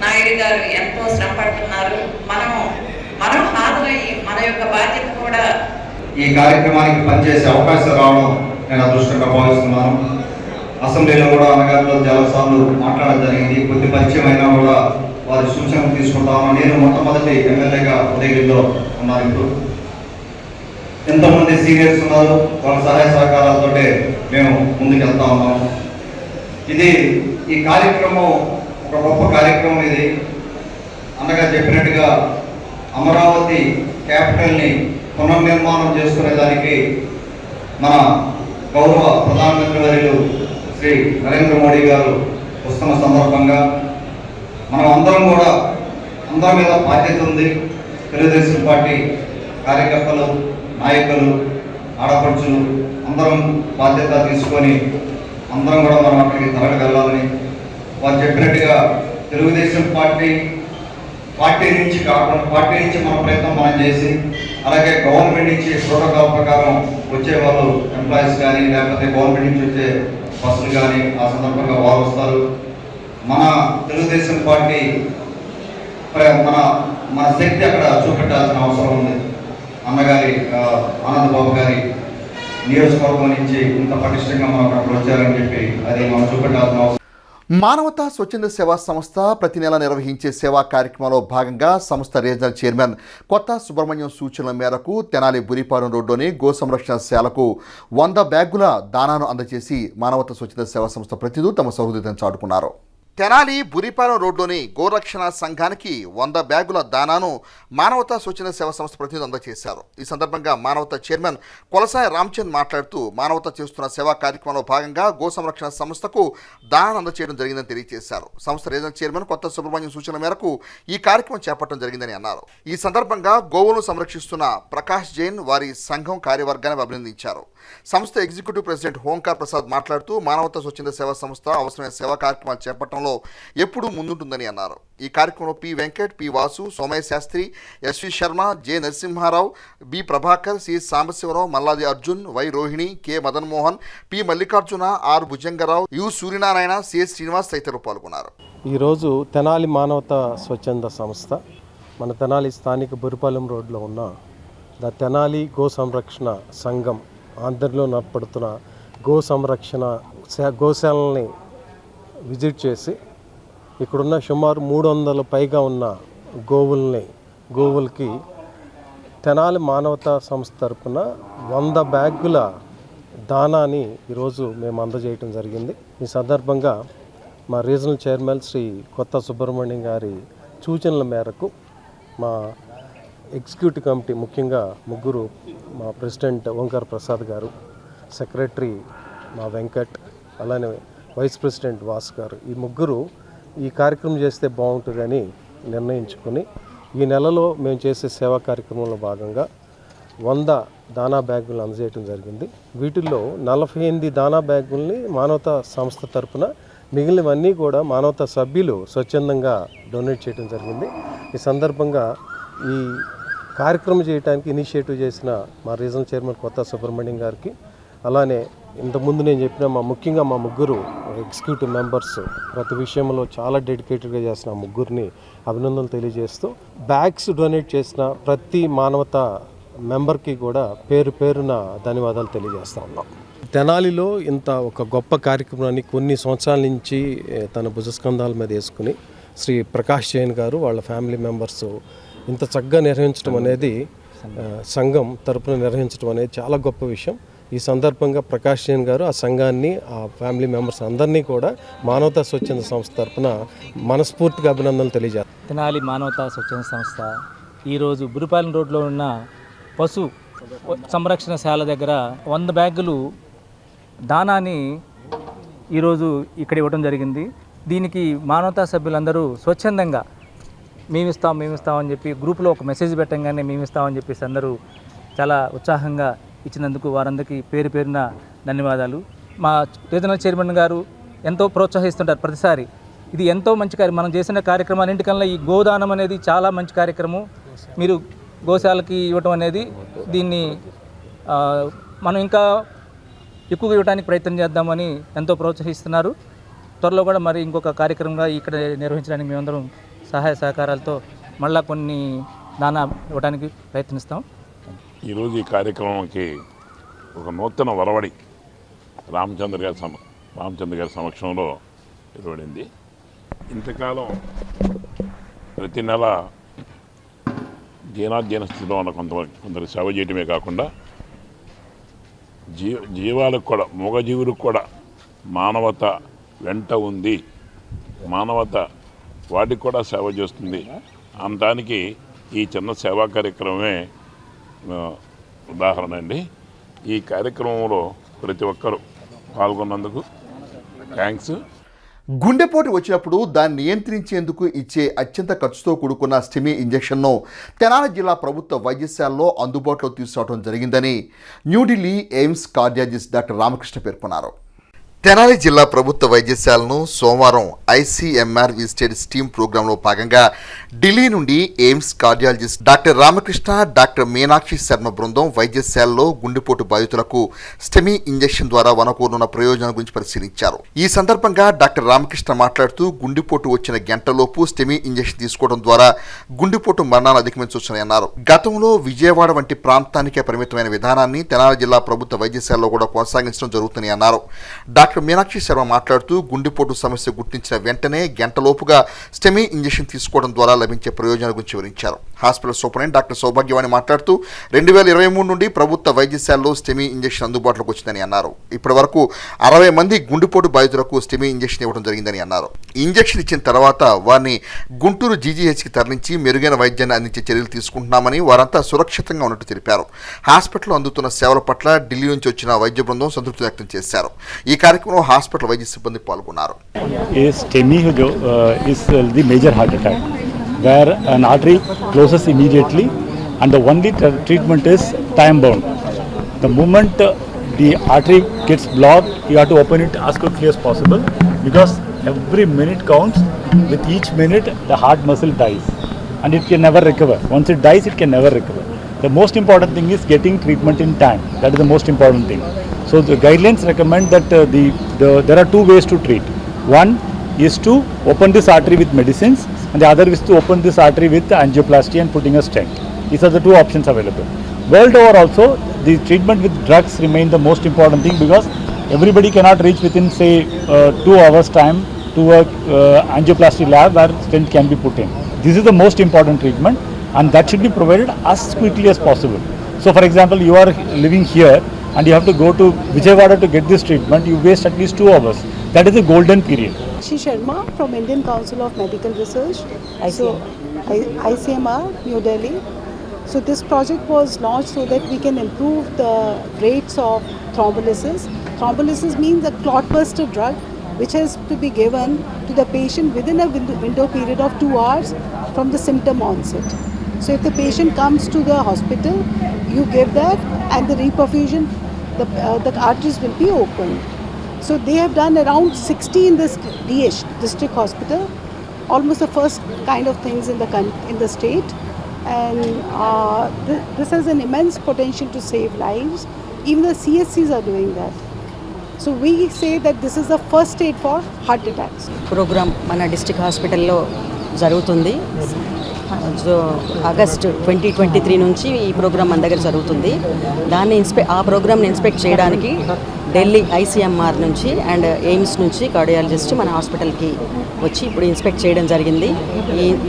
నాయుడు గారు ఎంతో శ్రమ పడుతున్నారు. మనం హాజరయ్యి మన యొక్క బాధ్యత కూడా ఈ కార్యక్రమానికి పనిచేసే అవకాశం రావడం నేను అదృష్టంగా భావిస్తున్నాను. అసెంబ్లీలో కూడా అనగారిలో చాలాసార్లు మాట్లాడడం జరిగింది. కొద్ది పరిచయం అయినా కూడా వారి సూచనలు తీసుకుంటాము. నేను మొట్టమొదటి ఎమ్మెల్యేగా ఉదయగిరిలో ఉన్నాను. ఇప్పుడు ఎంతోమంది సీనియర్స్ ఉన్నారు, వాళ్ళ సహాయ సహకారాలతో మేము ముందుకు వెళ్తా ఉన్నాము. ఈ కార్యక్రమం ఒక గొప్ప కార్యక్రమం. ఇది అన్నగా చెప్పినట్టుగా అమరావతి క్యాపిటల్ని పునర్నిర్మాణం చేసుకునేదానికి మన గౌరవ ప్రధానమంత్రి వర్యులు శ్రీ నరేంద్ర మోడీ గారు వస్తున్న సందర్భంగా మనం అందరం కూడా అందరి మీద బాధ్యత ఉంది. తెలుగుదేశం పార్టీ కార్యకర్తలు, నాయకులు, ఆడపడుచులు అందరం బాధ్యత తీసుకొని అందరం కూడా మనం అక్కడికి తరలి వెళ్ళాలని వారు చెప్పినట్టుగా తెలుగుదేశం పార్టీ నుంచి కాకుండా పార్టీ నుంచి మన ప్రయత్నం మనం చేసి, అలాగే గవర్నమెంట్ నుంచి ప్రోటోకాల్ ప్రకారం వచ్చే వాళ్ళు ఎంప్లాయీస్ కానీ లేకపోతే గవర్నమెంట్ నుంచి వచ్చే బస్సులు కానీ ఆ సందర్భంగా వారు వస్తారు. మన తెలుగుదేశం పార్టీ మన శక్తి అక్కడ చూపెట్టాల్సిన అవసరం ఉంది. అన్నగారి ఆనందబాబు గారి నియోజకవర్గం నుంచి ఇంత పటిష్టంగా మనం అక్కడ వచ్చారని చెప్పి అది మనం చూపెట్టాల్సిన అవసరం. మానవతా స్వచ్ఛంద సేవా సంస్థ ప్రతి నెల నిర్వహించే సేవా కార్యక్రమంలో భాగంగా సంస్థ రీజనల్ చైర్మన్ కొత్త సుబ్రహ్మణ్యం సూచనల మేరకు తెనాలి బురిపాలెం రోడ్డులోని గో సంరక్షణ శాలకు 100 బ్యాగుల దానాను అందజేసి మానవతా స్వచ్ఛంద సేవా సంస్థ ప్రతినిధులు తమ సౌహృదయతను చాటుకున్నారు. తెనాలి బురిపాలెం రోడ్లోని గోరక్షణ సంఘానికి 100 బ్యాగుల దానాను మానవతా స్వచ్ఛంద సేవా సంస్థ ప్రతినిధులు అందజేశారు. ఈ సందర్భంగా మానవతా చైర్మన్ కొలసాయ రామచంద్ మాట్లాడుతూ మానవతా చేస్తున్న సేవా కార్యక్రమంలో భాగంగా గో సంరక్షణ సంస్థకు దానాన్ని అందజేయడం జరిగిందని తెలియజేశారు. సంస్థ రీజనల్ చైర్మన్ కొత్త సుబ్రహ్మణ్యం సూచనల మేరకు ఈ కార్యక్రమం చేపట్టడం జరిగిందని అన్నారు. ఈ సందర్భంగా గోవులను సంరక్షిస్తున్న ప్రకాష్ జైన్ వారి సంఘం కార్యవర్గాన్ని అభినందించారు. సంస్థ ఎగ్జిక్యూటివ్ ప్రెసిడెంట్ ఓంకార్ ప్రసాద్ మాట్లాడుతూ మానవతా స్వచ్ఛంద సేవా సంస్థ అవసరమైన సేవా కార్యక్రమాలు చేపట్టడంలో ఎప్పుడూ ముందుంటుందని అన్నారు. ఈ కార్యక్రమంలో P Venkat, P Vasu, Somayya Sastri, SV Sharma, J Narasimharao, B Prabhakar, C Sambasivarao, Malladi Arjun, Y Rohini, K Madanmohan, P Mallikarjuna, R Bhujangarao, U Suryanarayana, CS Srinivas తదితరులు పాల్గొన్నారు. ఈరోజు తెనాలి మానవతా స్వచ్ఛంద సంస్థ మన తెనాలి స్థానిక బురిపాలెం రోడ్లో ఉన్న ద తెనాలి గో సంరక్షణ సంఘం ఆంధ్రలో నడపడుతున్న గో సంరక్షణ గోశాలని విజిట్ చేసి ఇక్కడున్న సుమారు 300 పైగా ఉన్న గోవులకి తెనాలి మానవతా సంస్థ తరపున 100 బ్యాగుల దానాని ఈరోజు మేము అందజేయటం జరిగింది. ఈ సందర్భంగా మా రీజనల్ చైర్మన్ శ్రీ కొత్త సుబ్రహ్మణ్యం గారి సూచనల మేరకు మా ఎగ్జిక్యూటివ్ కమిటీ ముఖ్యంగా ముగ్గురు, మా ప్రెసిడెంట్ ఓంకార్ ప్రసాద్ గారు, సెక్రటరీ మా వెంకట్, అలానే వైస్ ప్రెసిడెంట్ వాస్ గారు, ఈ ముగ్గురు ఈ కార్యక్రమం చేస్తే బాగుంటుందని నిర్ణయించుకొని ఈ నెలలో మేము చేసే సేవా కార్యక్రమంలో భాగంగా 100 దానా బ్యాగులు అందజేయడం జరిగింది. వీటిల్లో 48 దానా బ్యాగుల్ని మానవతా సంస్థ తరపున, మిగిలినవన్నీ కూడా మానవతా సభ్యులు స్వచ్ఛందంగా డొనేట్ చేయడం జరిగింది. ఈ సందర్భంగా ఈ కార్యక్రమం చేయడానికి ఇనిషియేటివ్ చేసిన మా రీజనల్ చైర్మన్ కొత్త సుబ్రహ్మణ్యం గారికి, అలానే ఇంతకుముందు నేను చెప్పిన ముఖ్యంగా మా ముగ్గురు ఎగ్జిక్యూటివ్ మెంబర్స్ ప్రతి విషయంలో చాలా డెడికేటెడ్గా చేసిన ముగ్గురిని అభినందనలు తెలియజేస్తూ, బ్యాగ్స్ డొనేట్ చేసిన ప్రతి మానవతా మెంబర్కి కూడా పేరు పేరున ధన్యవాదాలు తెలియజేస్తా ఉన్నాం. తెనాలిలో ఇంత ఒక గొప్ప కార్యక్రమాన్ని కొన్ని సంవత్సరాల నుంచి తన భుజస్కంధాల మీద వేసుకుని శ్రీ ప్రకాష్ జైన్ గారు వాళ్ళ ఫ్యామిలీ మెంబర్స్ ఇంత చక్కగా నిర్వహించడం అనేది, సంఘం తరపున నిర్వహించడం అనేది చాలా గొప్ప విషయం. ఈ సందర్భంగా ప్రకాష్ జైన్ గారు ఆ సంఘాన్ని, ఆ ఫ్యామిలీ మెంబర్స్ అందరినీ కూడా మానవతా స్వచ్ఛంద సంస్థ తరపున మనస్ఫూర్తిగా అభినందనలు తెలియజేస్తారు. తెనాలి మానవతా స్వచ్ఛంద సంస్థ ఈరోజు బురిపాలెం రోడ్లో ఉన్న పశు సంరక్షణశాల దగ్గర 100 బ్యాగులు దానాన్ని ఈరోజు ఇక్కడ ఇవ్వడం జరిగింది. దీనికి మానవతా సభ్యులందరూ స్వచ్ఛందంగా మేమిస్తామని చెప్పి గ్రూప్లో ఒక మెసేజ్ పెట్టంగానే మేమిస్తామని చెప్పేసి అందరూ చాలా ఉత్సాహంగా ఇచ్చినందుకు వారందరికీ పేరు పేరున ధన్యవాదాలు. మా రీజనల్ చైర్మన్ గారు ఎంతో ప్రోత్సహిస్తుంటారు ప్రతిసారి. ఇది ఎంతో మంచి కార్యక్రమం. మనం చేసిన కార్యక్రమాలన్నింటికన్నా ఈ గోదానం అనేది చాలా మంచి కార్యక్రమం. మీరు గోశాలకి ఇవ్వటం అనేది, దీన్ని మనం ఇంకా ఎక్కువగా ఇవ్వడానికి ప్రయత్నం చేద్దామని ఎంతో ప్రోత్సహిస్తున్నారు. త్వరలో కూడా మరి ఇంకొక కార్యక్రమంగా ఇక్కడ నిర్వహించడానికి మేమందరం సహాయ సహకారాలతో మళ్ళా కొన్ని దానా ఇవ్వడానికి ప్రయత్నిస్తాం. ఈరోజు ఈ కార్యక్రమానికి ఒక నూతన వరవడి రామచంద్ర గారి సమక్షంలో ఇవ్వబడింది. ఇంతకాలం ప్రతి నెల దీనాధ్యయన స్థితిలో ఉన్న కొందరు సేవ చేయటమే కాకుండా జీవాలకు కూడా, మూగజీవులకు కూడా మానవత వెంట ఉంది, మానవత వాటికి కూడా సేవ చేస్తుంది అనడానికి ఈ చిన్న సేవా కార్యక్రమమే ఉదాహరణ అండి. ఈ కార్యక్రమంలో ప్రతి ఒక్కరూ పాల్గొన్నందుకు థ్యాంక్స్. గుండెపోటు వచ్చినప్పుడు దాన్ని నియంత్రించేందుకు ఇచ్చే అత్యంత ఖర్చుతో కూడుకున్న స్టెమీ ఇంజెక్షన్ను తెనాలి జిల్లా ప్రభుత్వ వైద్యశాలలో అందుబాటులో తీసుకురావడం జరిగిందని New Delhi AIIMS cardiologist doctor Ramakrishna పేర్కొన్నారు. తెనాలి జిల్లా ప్రభుత్వ వైద్యశాలను సోమవారం ICMR విజిటెడ్ స్టీమ్ ప్రోగ్రాంలో భాగంగా ఢిల్లీ నుండి AIIMS cardiologist doctor Ramakrishna, doctor Meenakshi Sharma బృందం వైద్యశాలలో గుండెపోటు బాధితులకు స్టెమీ ఇంజెక్షన్ ద్వారా వనకూరున్న ప్రయోజనం గురించి పరిశీలించారు. ఈ సందర్భంగా డాక్టర్ రామకృష్ణ మాట్లాడుతూ గుండెపోటు వచ్చిన గంటలోపు స్టెమీ ఇంజెక్షన్ తీసుకోవడం ద్వారా గుండెపోటు మరణాలు అధిగమించవచ్చని అన్నారు. గతంలో విజయవాడ వంటి ప్రాంతానికే పరిమితమైన విధానాన్ని తెనాలి జిల్లా ప్రభుత్వ వైద్యశాలలో కూడా కొనసాగించడం జరుగుతుందని అన్నారు. డాక్టర్ మీనాక్షి శర్మ మాట్లాడుతూ గుండెపోటు సమస్య గుర్తించిన వెంటనే గంటలోపుగా స్టెమీ ఇంజెక్షన్ తీసుకోవడం ద్వారా లభించే ప్రయోజనాల గురించి వివరించారు. హాస్పిటల్ సూపరింటెండెంట్ డాక్టర్ సౌభాగ్యవాణి మాట్లాడుతూ 2023 నుండి ప్రభుత్వ వైద్యశాలలో స్టెమీ ఇంజెక్షన్ అందుబాటులోకి వచ్చిందని అన్నారు. ఇప్పటి వరకు 60 మంది గుండెపోటు బాధితులకు స్టెమీ ఇంజెక్షన్ ఇవ్వడం జరిగిందని అన్నారు. ఇంజెక్షన్ ఇచ్చిన తర్వాత వారిని గుంటూరు GGHకి తరలించి మెరుగైన వైద్యాన్ని అందించే చర్యలు తీసుకుంటున్నామని, వారంతా సురక్షితంగా ఉన్నట్టు తెలిపారు. హాస్పిటల్లో అందుతున్న సేవల పట్ల ఢిల్లీ నుంచి వచ్చిన వైద్య బృందం సంతృప్తి వ్యక్తం చేశారు. ఈ కార్యక్రమంలో హాస్పిటల్ వైద్య సిబ్బంది పాల్గొన్నారు. STEMI is the major heart attack where an artery closes immediately and the only treatment is time bound. The moment the artery gets blocked, you have to open it as quickly as possible because every minute counts. With each minute the heart muscle dies and it can never recover. Once it dies, it can never recover. The most important thing is getting treatment in time. That is the most important thing. So the guidelines recommend that there are two ways to treat. One is to open this artery with medicines and the other is to open this artery with angioplasty and putting a stent. These are the two options available. World over also, the treatment with drugs remain the most important thing because everybody cannot reach within say 2 hours time to a angioplasty lab where stent can be put in. This is the most important treatment and that should be provided as quickly as possible. So for example, you are living here and you have to go to Vijayawada to get this treatment, you waste at least 2 hours. That is a golden period. Shri Sharma from Indian Council of Medical Research. ICMR, New Delhi. So this project was launched so that we can improve the rates of thrombolysis. Thrombolysis means a clot buster drug which has to be given to the patient within a window period of 2 hours from the symptom onset. So if the patient comes to the hospital, you give that and the reperfusion, the arteries will be opened. So they have done around 60 in this DH, District Hospital, almost the first kind of things in the state. And this has an immense potential to save lives. Even the CSCs are doing that. So we say that this is the first aid for heart attacks. Program mana district hospital lo jarugutundi. So August 2023 నుంచి ఈ ప్రోగ్రామ్ మన దగ్గర జరుగుతుంది. దాన్ని ఆ ప్రోగ్రామ్ని ఇన్స్పెక్ట్ చేయడానికి ఢిల్లీ ICMR నుంచి అండ్ ఎయిమ్స్ నుంచి కార్డియాలజిస్ట్ మన హాస్పిటల్కి వచ్చి ఇప్పుడు ఇన్స్పెక్ట్ చేయడం జరిగింది.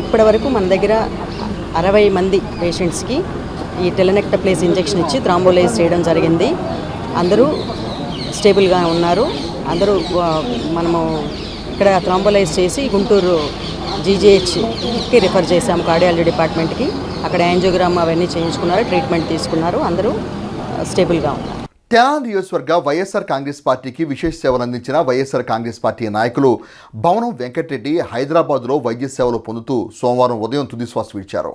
ఇప్పటి వరకు మన దగ్గర 60 మంది పేషెంట్స్కి ఈ టెలనెక్టప్లేస్ ఇంజెక్షన్ ఇచ్చి థ్రాంబోలైజ్ చేయడం జరిగింది. అందరూ స్టేబుల్గా ఉన్నారు. అందరూ మనము ఇక్కడ థ్రాంబోలైజ్ చేసి గుంటూరు GGHకి రిఫర్ చేశాము కార్డియాలజీ డిపార్ట్మెంట్కి. అక్కడ యాంజియోగ్రామ్ అవన్నీ చేయించుకున్నారు, ట్రీట్మెంట్ తీసుకున్నారు, అందరూ స్టేబుల్గా ఉన్నారు. తెనాలి నియోజకవర్గ వైఎస్ఆర్ కాంగ్రెస్ పార్టీకి విశేష సేవలు అందించిన వైఎస్ఆర్ కాంగ్రెస్ పార్టీ నాయకులు భవనం వెంకటరెడ్డి హైదరాబాద్లో వైద్య సేవలు పొందుతూ సోమవారం ఉదయం తుది శ్వాస విడిచారు.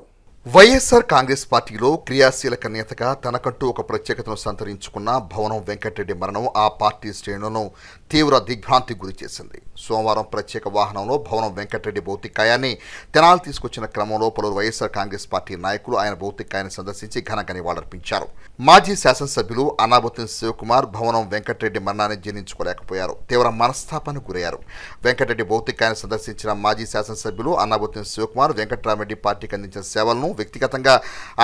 వైఎస్ఆర్ కాంగ్రెస్ పార్టీలో క్రియాశీలక నేతగా తనకంటూ ఒక ప్రత్యేకతను సంతరించుకున్న భవనం వెంకటరెడ్డి మరణం ఆ పార్టీ శ్రేణులను తీవ్ర దిగ్భ్రాంతికి గురి చేసింది. సోమవారం ప్రత్యేక వాహనంలో భవనం వెంకటరెడ్డి భౌతికాయాన్ని తెనాలి తీసుకొచ్చిన క్రమంలో పలువురు వైఎస్ఆర్ కాంగ్రెస్ పార్టీ నాయకులు ఆయన భౌతికాయాన్ని సందర్శించి ఘనంగా నివాళులర్పించారు. మాజీ శాసనసభ్యులు అనాబతుని శివకుమార్ భవనం వెంకటరెడ్డి మరణాన్ని జీర్ణించుకోలేకపోయారు. తీవ్ర మనస్తాపానికి గురయ్యారు. వెంకటరెడ్డి భౌతికాయాన్ని సందర్శించిన మాజీ శాసనసభ్యులు అనాబతుని శివకుమార్ వెంకటరామరెడ్డి పార్టీకి అందించిన సేవలను, వ్యక్తిగతంగా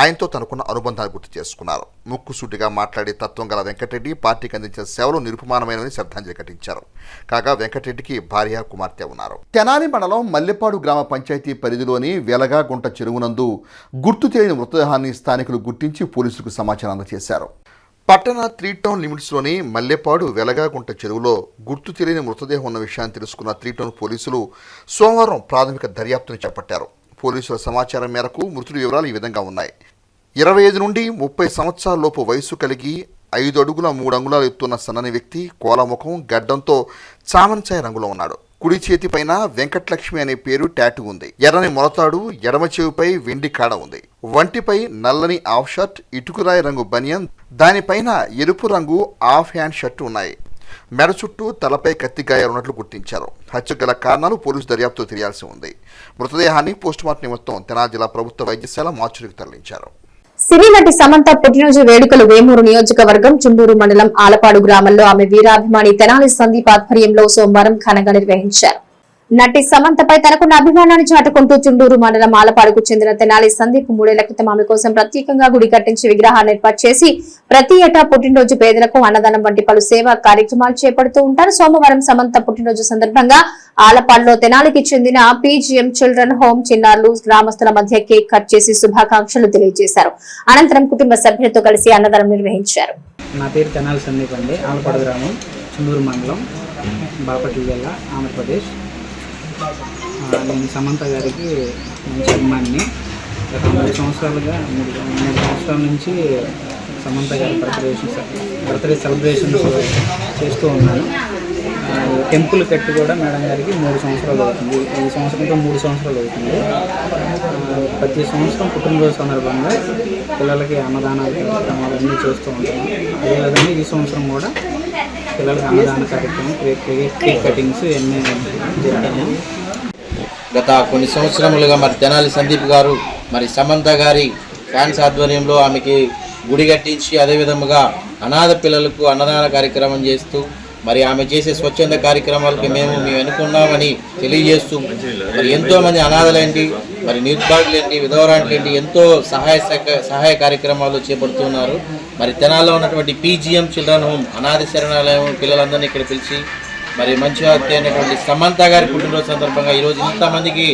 ఆయనతో తనకున్న అనుబంధాన్ని గుర్తు చేసుకున్నారు. ముక్కుసూటిగా మాట్లాడే తత్వం గల వెంకటరెడ్డి పార్టీకి అందించిన సేవలు నిరుపమానమైనవని శ్రద్ధాంజలి ఘటించారు. కాగా వెంకటరెడ్డికి భార్య, కుమార్తె ఉన్నారు. తెనాలి మండలం మల్లెపాడు గ్రామ పంచాయతీ పరిధిలోని వెలగాగుంట చెరువునందు గుర్తు తెలియని మృతదేహాన్ని స్థానికులు గుర్తించి పోలీసులకు సమాచారం అందజేశారు. పట్టణ 3 టౌన్ లిమిట్స్లోని మల్లెపాడు వెలగాగుంట చెరువులో గుర్తు తెలియని మృతదేహం ఉన్న విషయాన్ని తెలుసుకున్న 3 టౌన్ పోలీసులు సోమవారం ప్రాథమిక దర్యాప్తును చేపట్టారు. పోలీసుల సమాచారం మేరకు మృతుడి వివరాలు ఈ విధంగా ఉన్నాయి. 25 నుండి 30 సంవత్సరాల లోపు వయసు కలిగి 5 అడుగుల 3 అంగుళాలు ఎత్తున్న సన్నని వ్యక్తి, కోలముఖం, గడ్డంతో చామనచాయ రంగులో ఉన్నాడు. కుడి చేతి పైన వెంకటలక్ష్మి అనే పేరు టాటూ ఉంది. ఎర్రని మొలతాడు, ఎడమ చెవిపై వెండి కాడ ఉంది. వంటిపై నల్లని ఆఫ్ షర్ట్, ఇటుకురాయి రంగు బనియన్, దానిపైన ఎరుపు రంగు ఆఫ్ హ్యాండ్ షర్ట్ ఉన్నాయి. మెడ చుట్టూ తలపై కత్తి గాయాలు ఉన్నట్లు గుర్తించారు. హత్యకు గల కారణాలు పోలీసు దర్యాప్తు తెలియాల్సి ఉంది. మృతదేహాన్ని పోస్టుమార్టం నిమిత్తం తెనాలి జిల్లా ప్రభుత్వ వైద్యశాల మార్చురికి తరలించారు. సినీ నటి సమంత పుట్టినరోజు వేడుకలు వేమూరు నియోజకవర్గం చుండూరు మండలం ఆలపాడు గ్రామంలో ఆమె వీరాభిమాని తెనాలి సందీప్ ఆధ్వర్యంలో సోమవారం ఘనంగా నిర్వహించారు. నటి సమంతపై తనకున్న అభిమానాన్ని చాటుకుంటూ చుండూరు మండలం ఆలపాడుకు చెందిన తెనాలి సందీప్ 3 ఏళ్ల క్రితం ఆమె కోసం ప్రత్యేకంగా గుడి కట్టించి విగ్రహాన్ని ఏర్పాటు చేసి ప్రతి ఏటా పుట్టినరోజు పేదలకు అన్నదానం వంటి పలు సేవా కార్యక్రమాలు చేపడుతూ ఉంటారు. సోమవారం సమంత పుట్టినరోజు సందర్భంగా ఆలపాడులో తెనాలికి చెందిన పీజీఎం చిల్డ్రన్ హోమ్ చిన్నారులు గ్రామస్తుల మధ్య కేక్ కట్ చేసి శుభాకాంక్షలు తెలియజేశారు. అనంతరం కుటుంబ సభ్యులతో కలిసి అన్నదానం నిర్వహించారు. నా పేరు తెనాలి సందీప్ అండి. ఆలపాడు గ్రామం, చుండూరు మండలం, బాపట్ల జిల్లా, ఆంధ్రప్రదేశ్. నేను సమంత గారికి మంచి అభిమానిని. గత 3 సంవత్సరాలుగా 3 సంవత్సరాల నుంచి సమంత గారి బర్త్డే సెలబ్రేషన్స్ చేస్తూ ఉన్నాను. టెంపుల్ కట్టి కూడా మేడం గారికి 3 సంవత్సరాలు అవుతుంది. ఈ సంవత్సరంతో 3 సంవత్సరాలు అవుతుంది. ప్రతి సంవత్సరం పుట్టినరోజు సందర్భంగా పిల్లలకి అన్నదానాలు కార్యక్రమాలు అన్నీ చేస్తూ ఉంటాము. అదేవిధంగా ఈ సంవత్సరం కూడా పిల్లలకి అన్నదాన కార్యక్రమం, కేక్ కటింగ్స్ ఎన్ని జరిగాము. గత కొన్ని సంవత్సరములుగా మరి తెనాలి సందీప్ గారు మరి సమంత గారి ఫ్యాన్స్ ఆధ్వర్యంలో ఆమెకి గుడి కట్టించి అదేవిధముగా అనాథ పిల్లలకు అన్నదాన కార్యక్రమం చేస్తూ మరి ఆమె చేసే స్వచ్ఛంద కార్యక్రమాలకు మేము వెనుకున్నామని తెలియజేస్తూ మరి ఎంతోమంది అనాథలేంటి, మరి నిరుద్యోగులేంటి, విధవరాంట్లేంటి ఎంతో సహాయ కార్యక్రమాలు చేపడుతున్నారు. మరి తెనాల్లో ఉన్నటువంటి పీజీఎం చిల్డ్రన్ హోమ్ అనాథ శరణాలయం పిల్లలందరినీ ఇక్కడ పిలిచి మరి మంచిగా అయినటువంటి సమంత గారి పుట్టినరోజు సందర్భంగా ఈరోజు ఇంతమందికి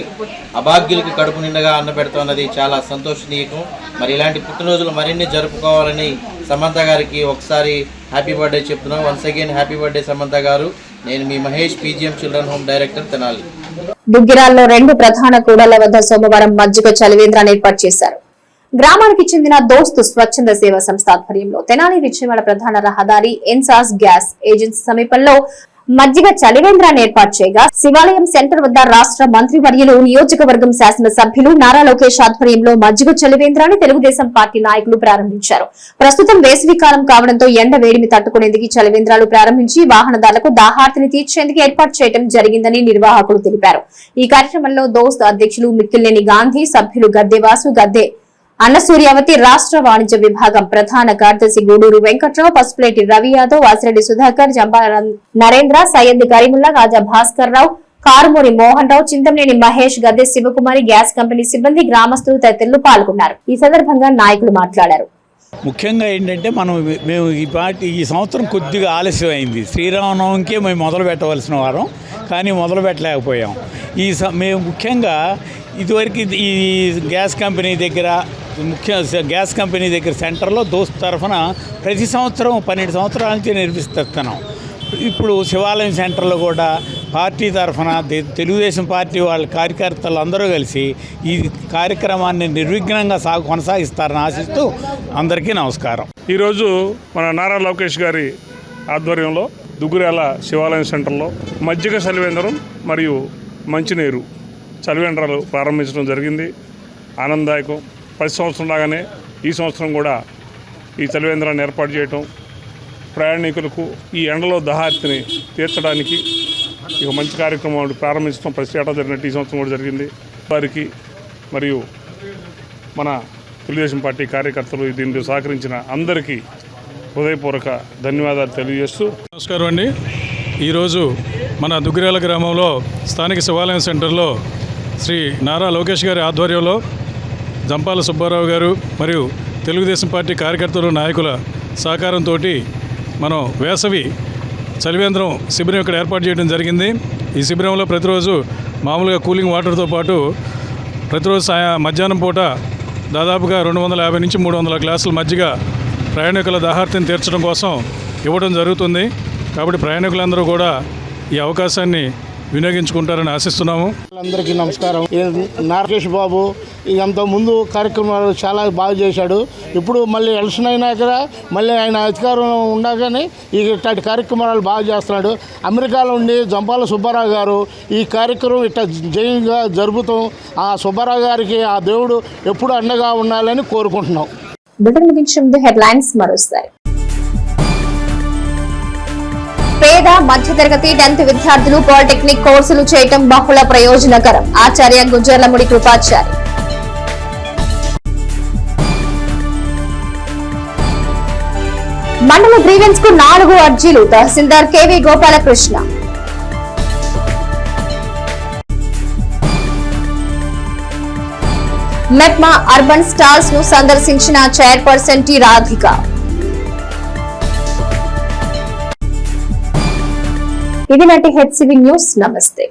అభాగ్యులకి కడుపు నిండగా అన్న పెడుతున్నది చాలా సంతోషనీయకం. మరి ఇలాంటి పుట్టినరోజులు మరిన్ని జరుపుకోవాలని సమంత గారికి ఒకసారి హ్యాపీ బర్త్డే చెప్తున్నాం. Once again happy birthday Samantha గారు. నేను మీ Mahesh, PGM children home director, Tenali. దుగ్గిరాల్లో 2 ప్రధాన కూడళ్ల వద్ద సోమవారం మజ్జిగ చలివేంద్రాన్ని ఏర్పాటు చేశారు. గ్రామానికి చెందిన దోస్తు స్వచ్ఛంద సేవా సంస్థ ఆధ్వర్యంలో తెనాలి విజయవాడ ప్రధాన రహదారి ఎన్సాస్ గ్యాస్ ఏజెన్సీ సమీపంలో మజ్జిగ చలివేంద్రాన్ని ఏర్పాటు చేయగా శివాలయం సెంటర్ వద్ద రాష్ట్ర మంత్రివర్యులు నియోజకవర్గం శాసనసభ్యులు నారా లోకేష్ ఆధ్వర్యంలో మజ్జిగ చలివేంద్రాన్ని తెలుగుదేశం పార్టీ నాయకులు ప్రారంభించారు. ప్రస్తుతం వేసవి కాలం కావడంతో ఎండ వేడిని తట్టుకునేందుకు చలివేంద్రాలు ప్రారంభించి వాహనదారులకు దాహార్తిని తీర్చేందుకు ఏర్పాటు చేయడం జరిగిందని నిర్వాహకులు తెలిపారు. ఈ కార్యక్రమంలో దోస్త్ అధ్యక్షులు మిక్కిలేని గాంధీ, సభ్యులు గద్దెవాసు, గద్దె అన్నసూర్యావతి, రాష్ట్ర వాణిజ్య విభాగం ప్రధాన కార్యదర్శి గూడూరు వెంకట్రావు, పసుపులేటి రవి యాదవ్, వాసిరెడ్డి సుధాకర్, జంపా నరేంద్ర, సయ్యద్ కరీముల్లా, రాజా భాస్కర్ రావు, కారుమూరి మోహన్ రావు, చింతమనేని మహేష్, గద్దె శివకుమారి, గ్యాస్ కంపెనీ సిబ్బంది, గ్రామస్తులు తదితరులు పాల్గొన్నారు. ఈ సందర్భంగా నాయకులు మాట్లాడారు. ముఖ్యంగా ఏంటంటే మేము ఈ సంవత్సరం కొద్దిగా ఆలస్యం అయింది. శ్రీరామనవమికే మేము మొదలు పెట్టవలసిన వారం, కానీ మొదలు పెట్టలేకపోయాం. మేము ముఖ్యంగా ఇదివరకు ఈ గ్యాస్ కంపెనీ దగ్గర సెంటర్లో దోస్త్ తరఫున ప్రతి సంవత్సరం 12 సంవత్సరాల నుంచి నిర్మిస్తున్నాం. ఇప్పుడు శివాలయం సెంటర్లో కూడా పార్టీ తరఫున తెలుగుదేశం పార్టీ వాళ్ళ కార్యకర్తలు అందరూ కలిసి ఈ కార్యక్రమాన్ని నిర్విఘ్నంగా కొనసాగిస్తారని ఆశిస్తూ అందరికీ నమస్కారం. ఈరోజు మన నారా లోకేష్ గారి ఆధ్వర్యంలో దుగ్గురాల శివాలయం సెంటర్లో మజ్జిగ చలివేంద్రం మరియు మంచినీరు చలివేంద్రాలు ప్రారంభించడం జరిగింది. ఆనందదాయకం. ప్రతి సంవత్సరం లాగానే ఈ సంవత్సరం కూడా ఈ చలివేంద్రాన్ని ఏర్పాటు చేయటం ప్రయాణికులకు ఈ ఎండలో దాహార్తిని తీర్చడానికి ఇక మంచి కార్యక్రమం ప్రారంభించడం ప్రతి ఏటా జరిగినట్టు ఈ సంవత్సరం కూడా జరిగింది. వారికి మరియు మన తెలుగుదేశం పార్టీ కార్యకర్తలు దీనిలో సహకరించిన అందరికీ హృదయపూర్వక ధన్యవాదాలు తెలియజేస్తూ నమస్కారం అండి. ఈరోజు మన దుగ్గిరాల గ్రామంలో స్థానిక శివాలయం సెంటర్లో శ్రీ నారా లోకేష్ గారి ఆధ్వర్యంలో జంపాల సుబ్బారావు గారు మరియు తెలుగుదేశం పార్టీ కార్యకర్తలు నాయకుల సహకారంతో మనం వేసవి చలివేంద్రం శిబిరం ఇక్కడ ఏర్పాటు చేయడం జరిగింది. ఈ శిబిరంలో ప్రతిరోజు మామూలుగా కూలింగ్ వాటర్తో పాటు ప్రతిరోజు మధ్యాహ్నం పూట దాదాపుగా 250 నుంచి 300 గ్లాసుల మజ్జిగ ప్రయాణికుల దాహార్తిని తీర్చడం కోసం ఇవ్వడం జరుగుతుంది. కాబట్టి ప్రయాణికులందరూ కూడా ఈ అవకాశాన్ని వినియోగించుకుంటారని ఆశిస్తున్నాము. అందరికీ నమస్కారం. నారాకేష్ బాబు ఇంత ముందు కార్యక్రమాలు చాలా బాగా చేశాడు. ఇప్పుడు మళ్ళీ ఎలక్షన్ అయినా కదా మళ్ళీ ఆయన అధికారం ఉండగానే ఇట్లాంటి కార్యక్రమాలు బాగా చేస్తున్నాడు. అమెరికాలో ఉండి జంపాల సుబ్బారావు గారు ఈ కార్యక్రమం ఇట్లా జయంగా జరుపుతాం. ఆ సుబ్బారావు గారికి ఆ దేవుడు ఎప్పుడు అండగా ఉండాలని కోరుకుంటున్నాం. హెడ్లైన్స్ మరోసారి. పేద మధ్యతరగతి 10th విద్యార్థులు పాలిటెక్నిక్ కోర్సులు చేయటం బహుళ ప్రయోజనకరం. ఆచార్య గుజ్జర్లముడి కృపాచారి. మండల గ్రీవెన్స్ కు 4 అర్జీలు. Tahsildar K V Gopalakrishna. MEPMA urban stalls ను సందర్శించిన చైర్పర్సన్ టి రాధిక. ఇది నాటి హెచ్సివి న్యూస్. నమస్తే.